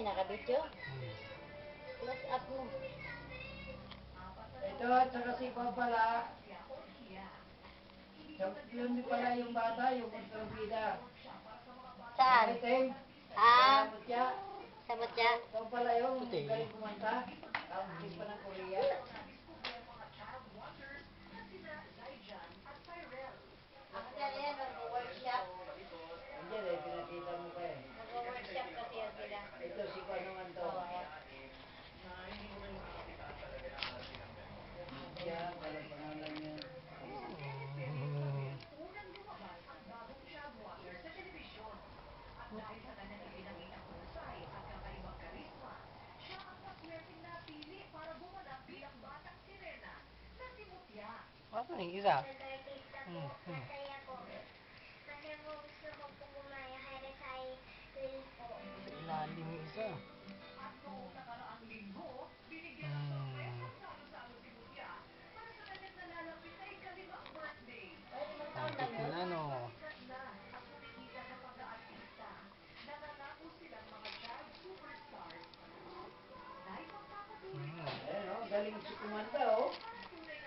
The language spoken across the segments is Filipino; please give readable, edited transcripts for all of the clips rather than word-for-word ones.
nakabidyo. Close up mo. Ito, at saka si Pala. Yun di pala yung bata, yung kontrabida. Saan? Item. Ah, Sabutya. sa Butya. Ito pala yung galing kumanta. Ang pa ng Korea. Actually, yan, mag-workshop. Hindi, dahil pinakita mo pa eh. Mag-workshop kasi yan sila. Ito, si Kwa naman to. Yan, walang pangalan niya. Ano yung isa? Ilalim yung isa. Kapit mo na, no? Ayan o, galing si kumanta o.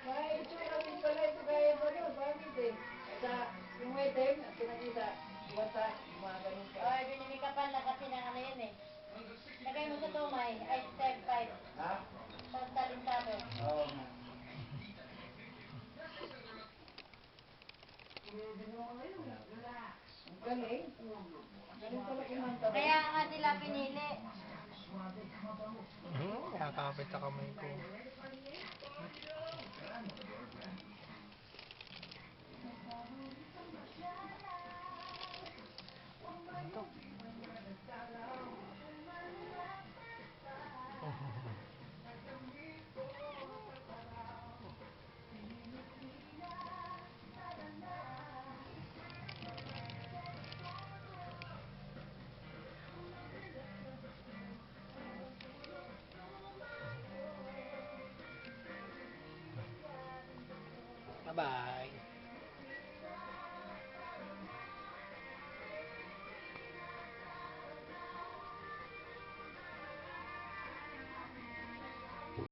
May itsura din pala ito kaya mo no, bakit eh. Sa yung item, at pinakita, kumanta, mga ganun pa. Ay, binibigkapan na kasi ng ano yun eh. Lagay mo sa tumay, ay step 5. Ha? Sa talinsado. Oo nga. Ang galing. Galing pala kumanta. Kaya nga sila pinili. Nakakapit sa kamay ko. Ito. Bye-bye.